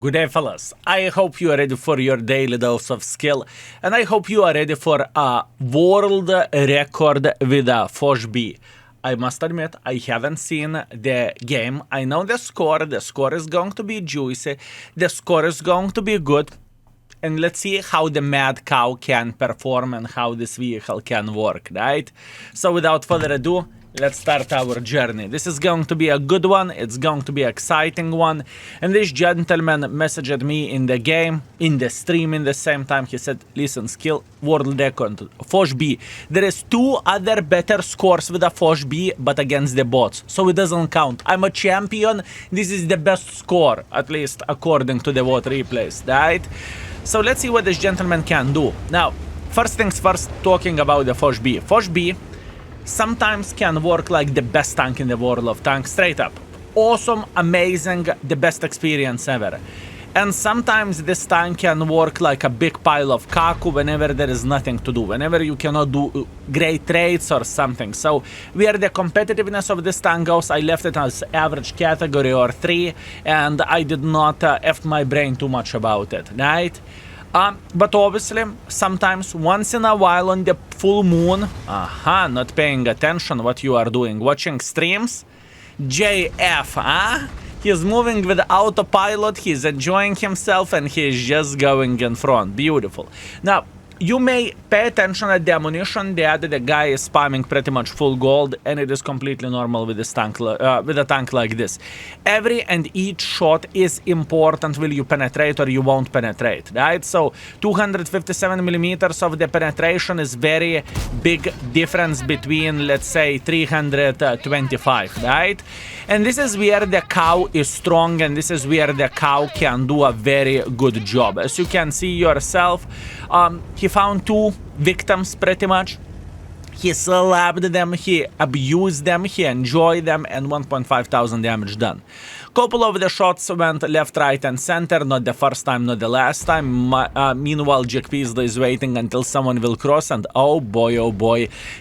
Good day, fellas. I hope you are ready for your daily dose of skill, and I hope you are ready for a world record with a Foch B. I must admit, I haven't seen the game. I know the score. The score is going to be juicy. The score is going to be good. And let's see how the Mad Cow can perform and how this vehicle can work, right? So without further ado, let's start our journey. This is going to be a good one. It's going to be an exciting one. And this gentleman messaged me in the game, in the stream, in the same time. He said, listen, skill world record, Foch B. There is 2 other better scores with a Foch B, but against the bots. So it doesn't count. I'm a champion. This is the best score, at least according to the vote replays, right? So let's see what this gentleman can do. Now, first things first, talking about the Foch B. Foch B sometimes can work like the best tank in the world of tanks, straight up. Awesome, amazing, the best experience ever. And sometimes this tank can work like a big pile of kaku whenever there is nothing to do, whenever you cannot do great trades or something. So where the competitiveness of this tank goes, I left it as average category or 3, and I did not F my brain too much about it, right? But obviously, sometimes, once in a while on the full moon, not paying attention what you are doing, watching streams, JF, huh? He's moving with autopilot, he's enjoying himself, and he's just going in front. Beautiful. Now, you may pay attention at the ammunition that the guy is spamming pretty much full gold, and it is completely normal with this tank, with a tank like this. Every and each shot is important. Will you penetrate or you won't penetrate, right? So 257 millimeters of the penetration is very big difference between, let's say, 325, right? And this is where the cow is strong, and this is where the cow can do a very good job. As you can see yourself, he found 2 victims pretty much. He slapped them, he abused them, he enjoyed them, and 1,500 damage done. Couple of the shots went left, right, and center. Not the first time, not the last time. Meanwhile, Jack Peaslee is waiting until someone will cross, and oh boy,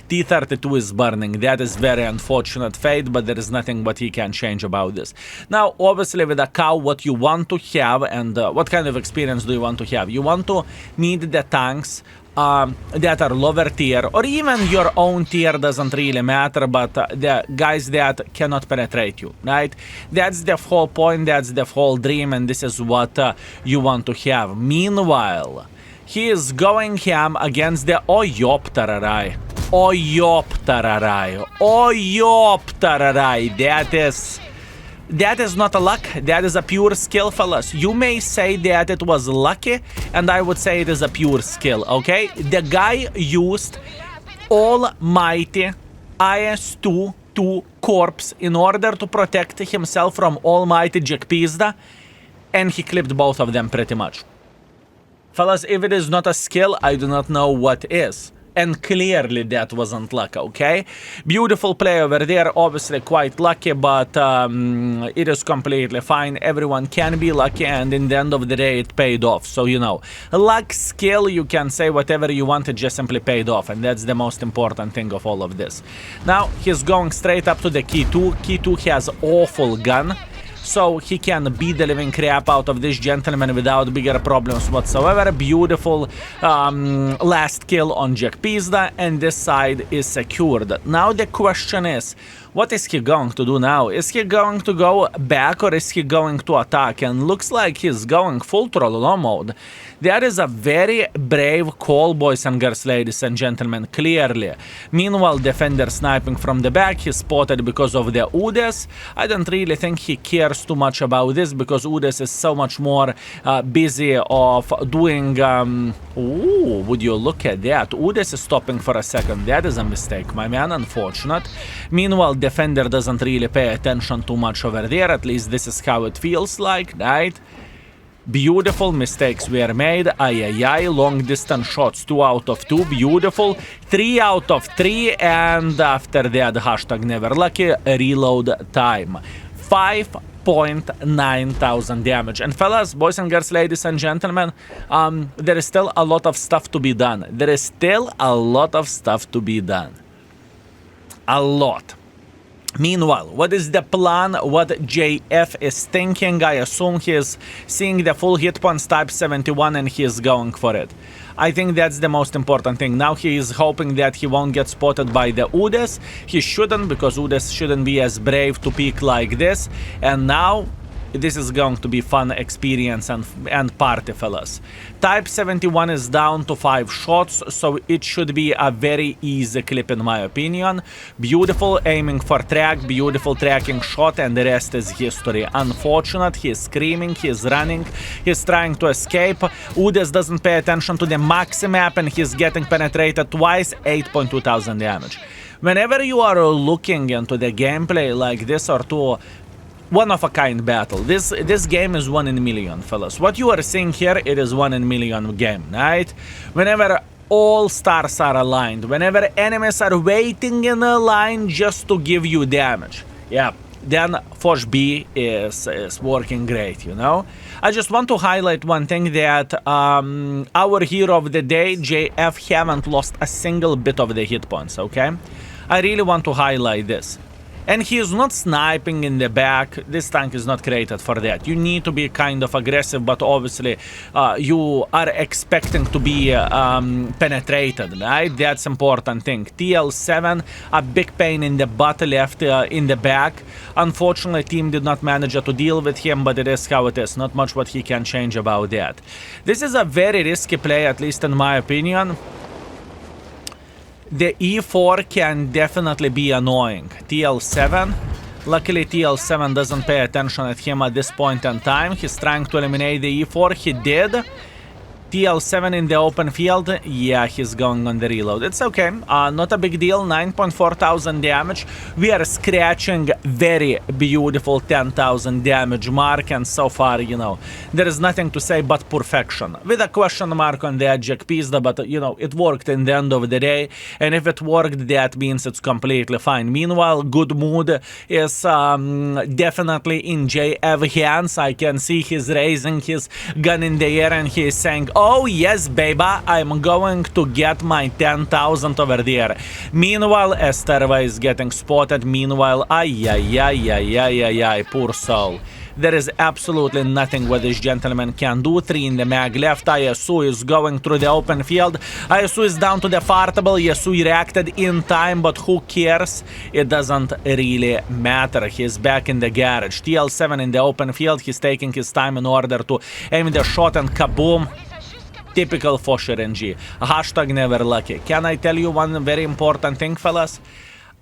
T-32 is burning. That is very unfortunate fate, but there is nothing what he can change about this. Now, obviously, with a cow, what you want to have, and what kind of experience do you want to have? You want to meet the tanks that are lower tier, or even your own tier, doesn't really matter, but the guys that cannot penetrate you, right? That's the whole point, that's the whole dream, and this is what you want to have. Meanwhile, he is going ham against the Oyoptararai. That is not a luck, that is a pure skill, fellas. You may say that it was lucky, and I would say it is a pure skill, okay? The guy used almighty IS-2 corpse in order to protect himself from almighty Jack Peaslee, and he clipped both of them pretty much. Fellas, if it is not a skill, I do not know what is. And clearly that wasn't luck, okay? Beautiful play over there, obviously quite lucky, but it is completely fine. Everyone can be lucky, and in the end of the day, it paid off. So, you know, luck, skill, you can say whatever you want, it just simply paid off, and that's the most important thing of all of this. Now, he's going straight up to the Key 2. Key 2 has awful gun, so he can beat the living crap out of this gentleman without bigger problems whatsoever. Beautiful last kill on Jack Peaslee, and this side is secured. Now the question is, what is he going to do now? Is he going to go back, or is he going to attack? And looks like he's going full troll mode. That is a very brave call, boys and girls, ladies and gentlemen, clearly. Meanwhile, defender sniping from the back, he's spotted because of the Udes. I don't really think he cares too much about this, because Udes is so much more busy of doing... Ooh, would you look at that? Udes is stopping for a second. That is a mistake, my man, unfortunate. Meanwhile, defender doesn't really pay attention too much over there, at least this is how it feels like, right? Beautiful mistakes were made. Long distance shots, 2 out of 2. Beautiful. 3 out of 3. And after that, hashtag never lucky. Reload time. 5,900 damage. And fellas, boys and girls, ladies and gentlemen, there is still a lot of stuff to be done. A lot. Meanwhile, what is the plan? What JF is thinking? I assume he's seeing the full hit points type 71 and he's going for it. I think that's the most important thing. Now he is hoping that he won't get spotted by the Udes. He shouldn't, because Udes shouldn't be as brave to peek like this. And now this is going to be fun experience and party, fellas. Type 71 is down to 5 shots, so it should be a very easy clip in my opinion. Beautiful aiming for track, beautiful tracking shot, and the rest is history. Unfortunate, he's screaming, he's running, he's trying to escape. Udes doesn't pay attention to the maxi map and he's getting penetrated twice, 8.2 thousand damage. Whenever you are looking into the gameplay like this or to one-of-a-kind battle. This game is 1 in a million, fellas. What you are seeing here, it is 1 in a million game, right? Whenever all stars are aligned, whenever enemies are waiting in a line just to give you damage, yeah, then Foch B is working great, you know? I just want to highlight one thing, that our hero of the day, JF, haven't lost a single bit of the hit points, okay? I really want to highlight this. And he is not sniping in the back. This tank is not created for that. You need to be kind of aggressive, but obviously you are expecting to be penetrated, right? That's important thing. TL7, a big pain in the butt left in the back. Unfortunately, team did not manage to deal with him, but it is how it is. Not much what he can change about that. This is a very risky play, at least in my opinion. The E4 can definitely be annoying. TL7, luckily TL7 doesn't pay attention at him at this point in time. He's trying to eliminate the E4, he did. TL7 in the open field, yeah, he's going on the reload. It's okay, not a big deal, 9.4 thousand damage. We are scratching very beautiful 10,000 damage mark, and so far, you know, there is nothing to say but perfection. With a question mark on the eject piece, but, you know, it worked in the end of the day, and if it worked, that means it's completely fine. Meanwhile, good mood is definitely in JF hands. I can see he's raising his gun in the air and he's saying, oh yes, baby, I'm going to get my 10,000 over there. Meanwhile, Esterva is getting spotted. Meanwhile, ay, poor soul. There is absolutely nothing what this gentleman can do. 3 in the mag left. ISU is going through the open field. ISU is down to the fartable. ISU reacted in time, but who cares? It doesn't really matter. He's back in the garage. TL7 in the open field. He's taking his time in order to aim the shot, and kaboom. Typical Foch RNG. Hashtag never lucky. Can I tell you one very important thing, fellas?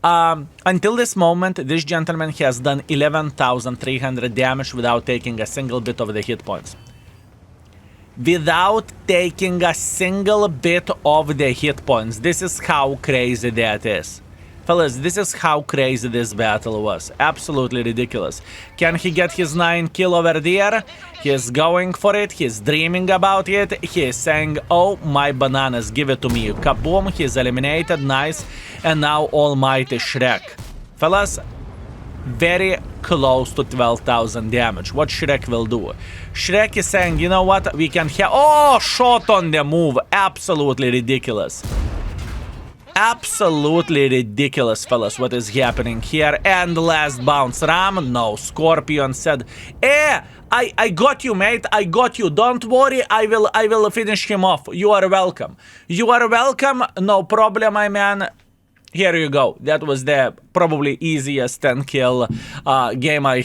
Until this moment, this gentleman has done 11,300 damage without taking a single bit of the hit points. Without taking a single bit of the hit points. This is how crazy that is. Fellas, this is how crazy this battle was. Absolutely ridiculous. Can he get his 9 kill over there? He's going for it. He's dreaming about it. He's saying, oh, my bananas, give it to me. Kaboom, he's eliminated. Nice. And now almighty Shrek. Fellas, very close to 12,000 damage. What Shrek will do? Shrek is saying, you know what? We can have... Oh, shot on the move. Absolutely ridiculous. Absolutely ridiculous, fellas, what is happening here. And last bounce, Ram, no, Scorpion said, I got you, mate, I got you, don't worry, I will finish him off. You are welcome. You are welcome, no problem, my man. Here you go. That was the probably easiest 10 kill game I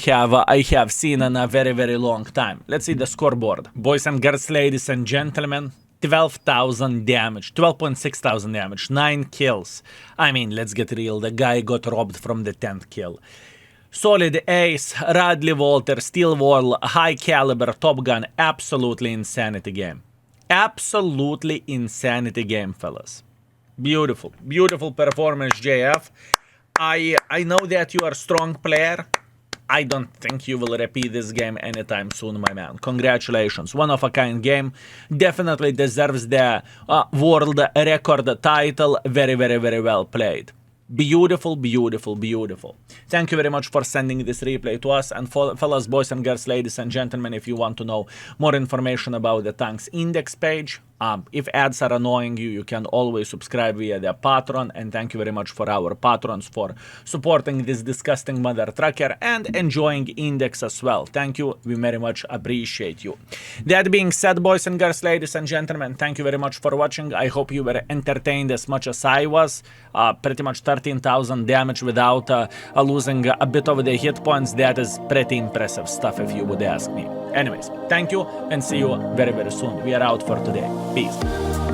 have seen in a very, very long time. Let's see the scoreboard. Boys and girls, ladies and gentlemen. 12,000 damage, 12.6 thousand damage, 9 kills. I mean, let's get real, the guy got robbed from the 10th kill. Solid ace, Radley Walter, steel wall, high caliber, top gun, absolutely insanity game. Absolutely insanity game, fellas. Beautiful, beautiful performance, JF. I know that you are a strong player. I don't think you will repeat this game anytime soon, my man. Congratulations. One-of-a-kind game. Definitely deserves the world record title. Very, very, very well played. Beautiful, beautiful, beautiful. Thank you very much for sending this replay to us. And fellas, boys and girls, ladies and gentlemen, if you want to know more information about the tank's index page, If ads are annoying you, you can always subscribe via the Patreon, and thank you very much for our patrons for supporting this disgusting mother trucker and enjoying Index as well. Thank you, we very much appreciate you. That being said, boys and girls, ladies and gentlemen, thank you very much for watching. I hope you were entertained as much as I was. Pretty much 13,000 damage without losing a bit of the hit points. That is pretty impressive stuff if you would ask me. Anyways, thank you and see you very, very soon. We are out for today. Peace.